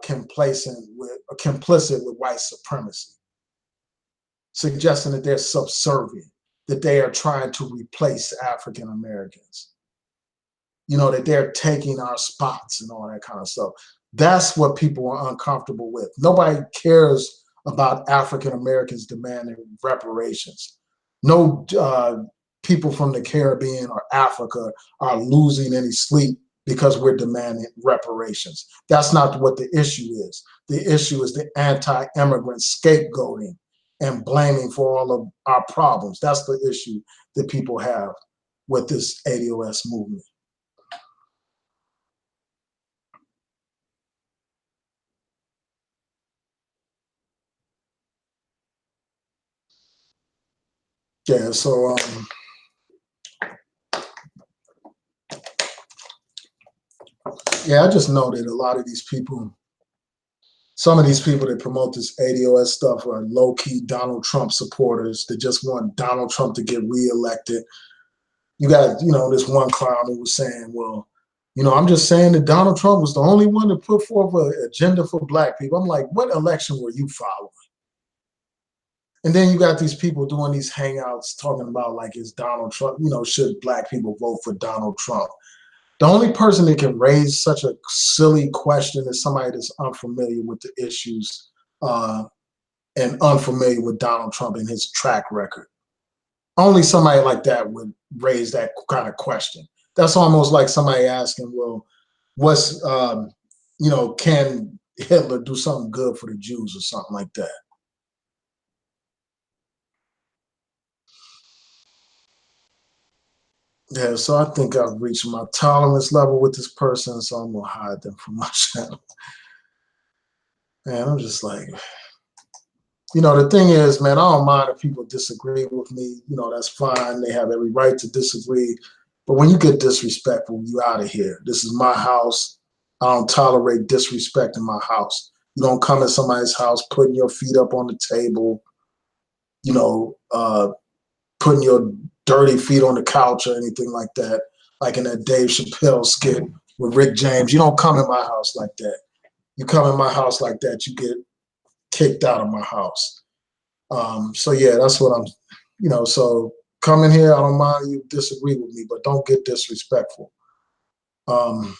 complicit with white supremacy, suggesting that they're subservient, that they are trying to replace African Americans, that they're taking our spots and all that kind of stuff. That's what people are uncomfortable with. Nobody cares about African Americans demanding reparations. No people from the Caribbean or Africa are losing any sleep because we're demanding reparations. That's not what the issue is. The issue is the anti-immigrant scapegoating and blaming for all of our problems. That's the issue that people have with this ADOS movement. Yeah, so yeah, I just know that a lot of these people, some of these people that promote this ADOS stuff are low-key Donald Trump supporters that just want Donald Trump to get reelected. You got, this one clown who was saying, well, I'm just saying that Donald Trump was the only one to put forth an agenda for black people. I'm like, what election were you following? And then you got these people doing these hangouts talking about like, is Donald Trump, should black people vote for Donald Trump? The only person that can raise such a silly question is somebody that's unfamiliar with the issues and unfamiliar with Donald Trump and his track record. Only somebody like that would raise that kind of question. That's almost like somebody asking, well, can Hitler do something good for the Jews or something like that? Yeah, so I think I've reached my tolerance level with this person, so I'm gonna hide them from my channel. Man, I'm just like, the thing is, man, I don't mind if people disagree with me. That's fine. They have every right to disagree. But when you get disrespectful, you out of here. This is my house. I don't tolerate disrespect in my house. You don't come in somebody's house putting your feet up on the table, putting your dirty feet on the couch or anything like that, like in that Dave Chappelle skit with Rick James. You don't come in my house like that. You come in my house like that, you get kicked out of my house. So yeah, that's what I'm, so come in here. I don't mind you disagree with me, but don't get disrespectful. So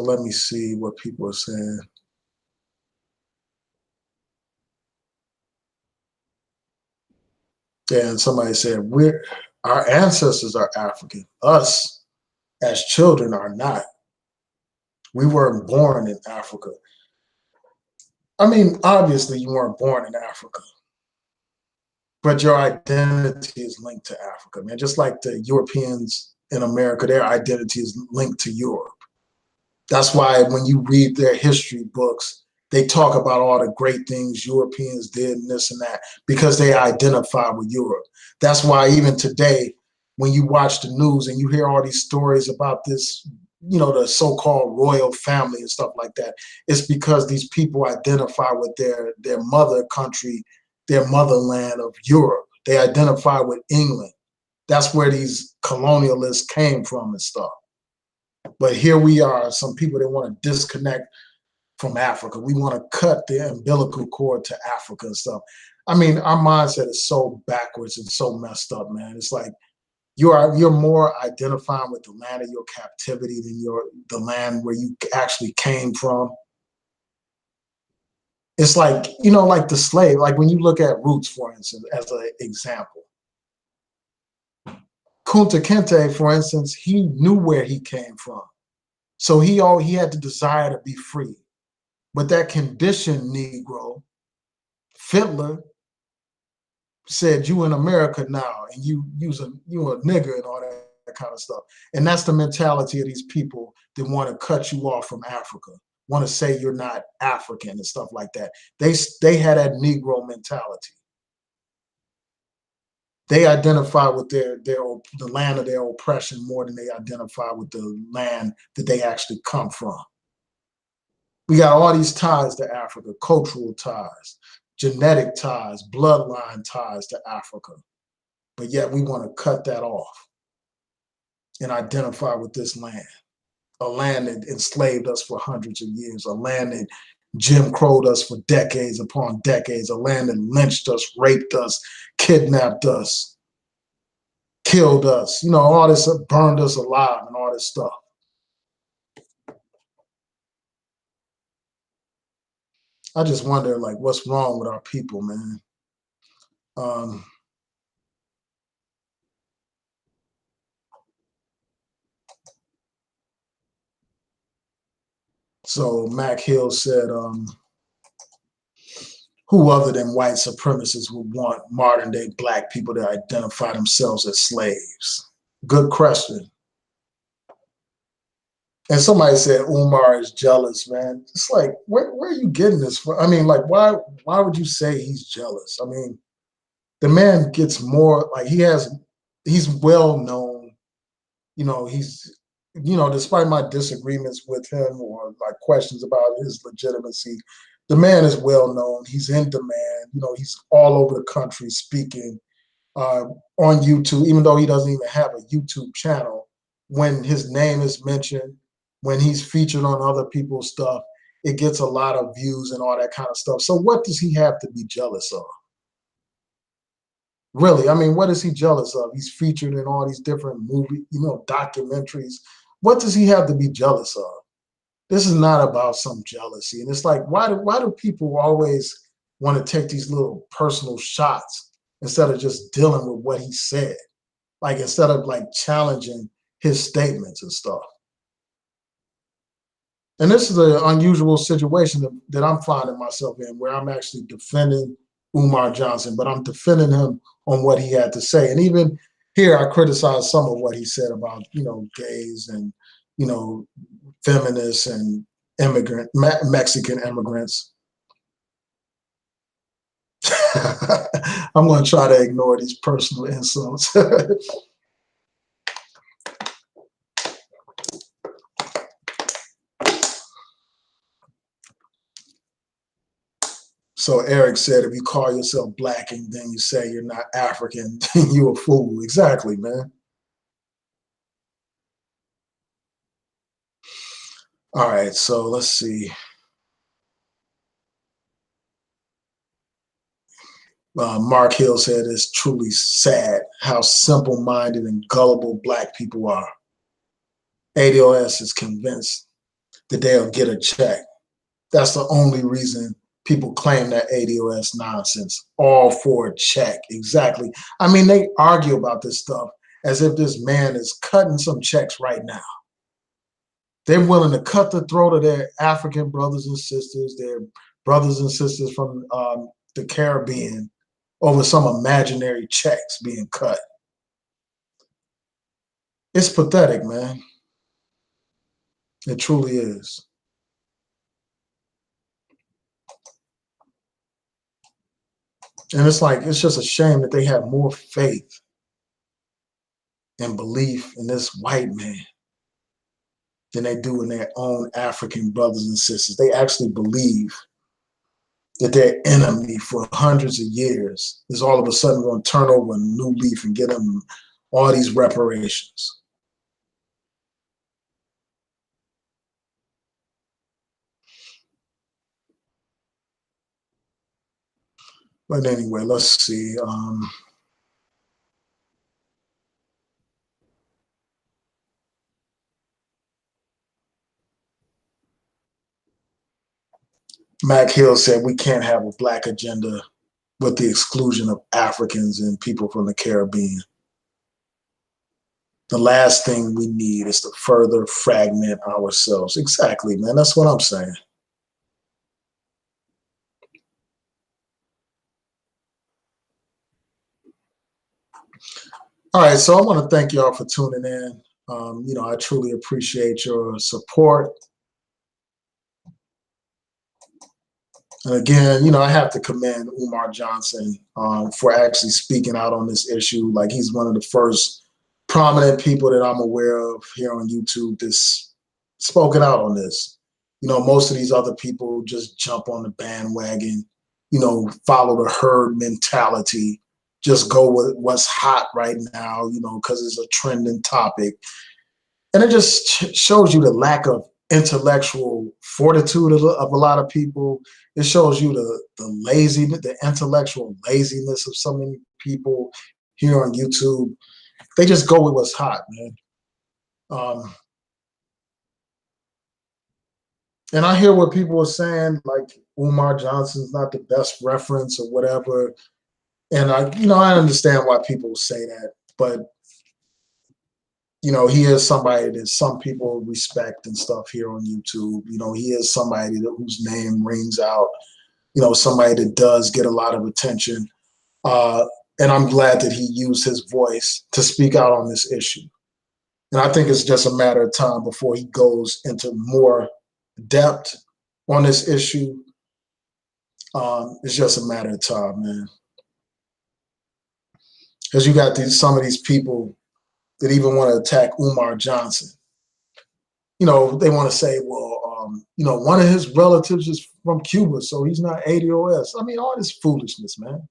let me see what people are saying. Yeah, and somebody said, our ancestors are African. Us as children are not. We weren't born in Africa. I mean, obviously you weren't born in Africa, but your identity is linked to Africa, man. Just like the Europeans in America, their identity is linked to Europe. That's why when you read their history books, they talk about all the great things Europeans did and this and that because they identify with Europe. That's why even today, when you watch the news and you hear all these stories about this, the so-called royal family and stuff like that, it's because these people identify with their mother country, their motherland of Europe. They identify with England. That's where these colonialists came from and stuff. But here we are, some people that want to disconnect from Africa. We want to cut the umbilical cord to Africa and stuff. I mean, our mindset is so backwards and so messed up, man. It's like you're more identifying with the land of your captivity than the land where you actually came from. It's like, like the slave, like when you look at Roots, for instance, as an example. Kunta Kinte, for instance, he knew where he came from. So he had the desire to be free. But that conditioned Negro, Fiddler, said, you in America now, and you a nigger and all that kind of stuff. And that's the mentality of these people that want to cut you off from Africa, want to say you're not African and stuff like that. They had that Negro mentality. They identify with the land of their oppression more than they identify with the land that they actually come from. We got all these ties to Africa, cultural ties, genetic ties, bloodline ties to Africa. But yet we want to cut that off and identify with this land, a land that enslaved us for hundreds of years, a land that Jim Crowed us for decades upon decades, a land that lynched us, raped us, kidnapped us, killed us, all this, burned us alive and all this stuff. I just wonder, like, what's wrong with our people, man? So Mac Hill said, who other than white supremacists would want modern day black people to identify themselves as slaves? Good question. And somebody said Umar is jealous, man. It's like, where are you getting this from? I mean, like, why would you say he's jealous? I mean, the man gets more, like, he's well known. You know, despite my disagreements with him or like questions about his legitimacy, the man is well known. He's in demand. You know, he's all over the country speaking on YouTube, even though he doesn't even have a YouTube channel. When his name is mentioned, when he's featured on other people's stuff, it gets a lot of views and all that kind of stuff. So what does he have to be jealous of? Really, I mean, what is he jealous of? He's featured in all these different movie, documentaries. What does he have to be jealous of? This is not about some jealousy. And it's like, why do people always want to take these little personal shots instead of just dealing with what he said? Like, instead of like challenging his statements and stuff. And this is an unusual situation that I'm finding myself in, where I'm actually defending Umar Johnson, but I'm defending him on what he had to say. And even here, I criticize some of what he said about, gays and, feminists and Mexican immigrants. I'm going to try to ignore these personal insults. So Eric said, if you call yourself black and then you say you're not African, then you're a fool. Exactly, man. All right, so let's see. Mark Hill said, it's truly sad how simple-minded and gullible black people are. ADOS is convinced that they'll get a check. That's the only reason people claim that ADOS nonsense, all for a check. Exactly. I mean, they argue about this stuff as if this man is cutting some checks right now. They're willing to cut the throat of their African brothers and sisters, their brothers and sisters from the Caribbean, over some imaginary checks being cut. It's pathetic, man. It truly is. And it's like, it's just a shame that they have more faith and belief in this white man than they do in their own African brothers and sisters. They actually believe that their enemy for hundreds of years is all of a sudden going to turn over a new leaf and get them all these reparations. But anyway, let's see. Mac Hill said we can't have a black agenda with the exclusion of Africans and people from the Caribbean. The last thing we need is to further fragment ourselves. Exactly, man. That's what I'm saying. All right, so I want to thank y'all for tuning in. I truly appreciate your support. And again, I have to commend Umar Johnson for actually speaking out on this issue. Like, he's one of the first prominent people that I'm aware of here on YouTube that's spoken out on this. Most of these other people just jump on the bandwagon, follow the herd mentality, just go with what's hot right now, because it's a trending topic. And it just shows you the lack of intellectual fortitude of a lot of people. It shows you the laziness, the intellectual laziness of so many people here on YouTube. They just go with what's hot, man. And I hear what people are saying, like Umar Johnson's not the best reference or whatever. And I understand why people say that, but he is somebody that some people respect and stuff here on YouTube. He is somebody whose name rings out, somebody that does get a lot of attention. And I'm glad that he used his voice to speak out on this issue. And I think it's just a matter of time before he goes into more depth on this issue. It's just a matter of time, man. Because you got some of these people that even want to attack Umar Johnson. You know, they want to say, well, you know, one of his relatives is from Cuba, so he's not ADOS. I mean, all this foolishness, man.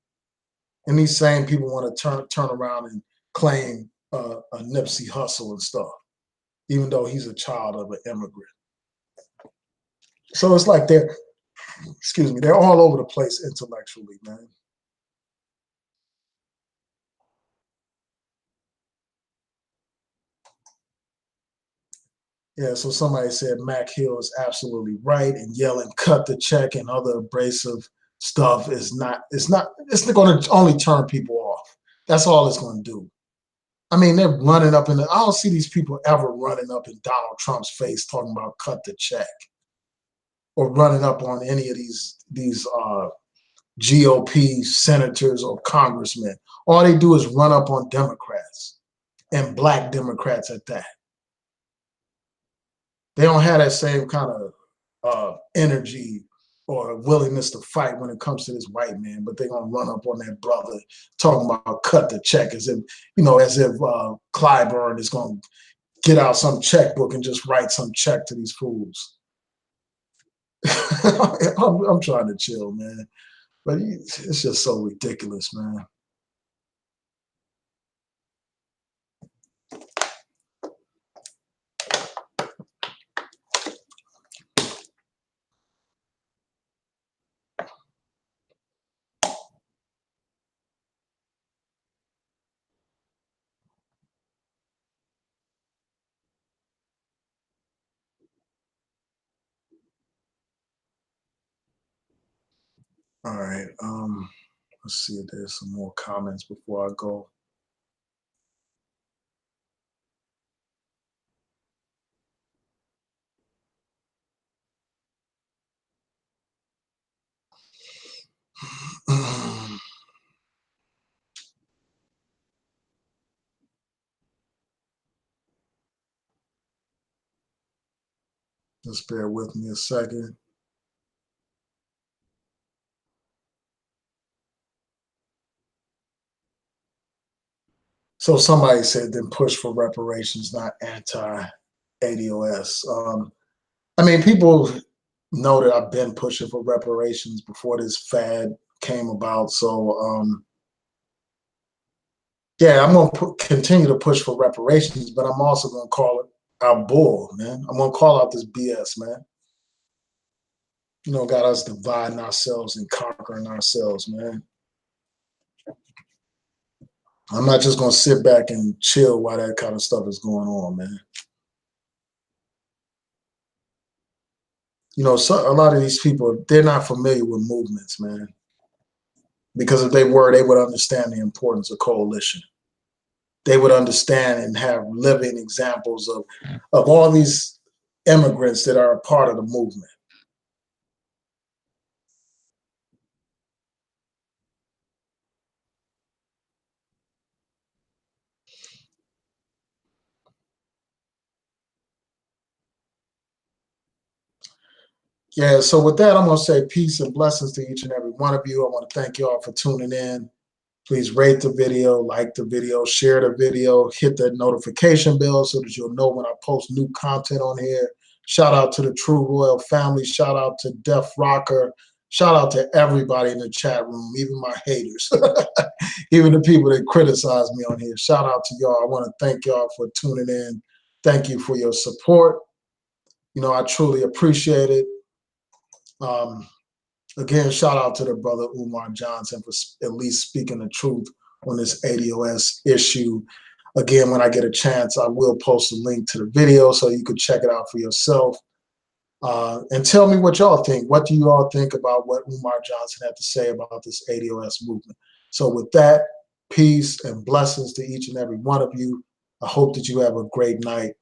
And these same people want to turn around and claim a Nipsey Hussle and stuff, even though he's a child of an immigrant. So it's like they're all over the place intellectually, man. Yeah, so somebody said Mac Hill is absolutely right, and yelling "cut the check" and other abrasive stuff it's going to only turn people off. That's all it's going to do. I mean, they're running up I don't see these people ever running up in Donald Trump's face talking about "cut the check" or running up on any of these GOP senators or congressmen. All they do is run up on Democrats, and black Democrats at that. They don't have that same kind of energy or willingness to fight when it comes to this white man, but they're gonna run up on that brother talking about "cut the check" as if, you know, as if Clyburn is gonna get out some checkbook and just write some check to these fools. I'm trying to chill, man, but it's just so ridiculous, man. All right, let's see if there's some more comments before I go. Just bear with me a second. So somebody said then push for reparations, not anti-ADOS. I mean, people know that I've been pushing for reparations before this fad came about. So yeah, I'm going to continue to push for reparations, but I'm also going to call it our bull, man. I'm going to call out this BS, man. You know, got us dividing ourselves and conquering ourselves, man. I'm not just going to sit back and chill while that kind of stuff is going on, man. You know, a lot of these people, they're not familiar with movements, man. Because if they were, they would understand the importance of coalition. They would understand and have living examples of all these immigrants that are a part of the movement. Yeah, so with that, I'm going to say peace and blessings to each and every one of you. I want to thank you all for tuning in. Please rate the video, like the video, share the video, hit that notification bell so that you'll know when I post new content on here. Shout out to the True Royal family. Shout out to Def Rocker. Shout out to everybody in the chat room, even my haters, even the people that criticize me on here. Shout out to y'all. I want to thank y'all for tuning in. Thank you for your support. You know, I truly appreciate it. Again, shout out to the brother Umar Johnson for at least speaking the truth on this ADOS issue. Again, when I get a chance, I will post a link to the video so you can check it out for yourself. And tell me what y'all think. What do you all think about what Umar Johnson had to say about this ADOS movement? So with that, peace and blessings to each and every one of you. I hope that you have a great night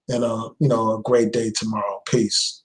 and a great day tomorrow. Peace.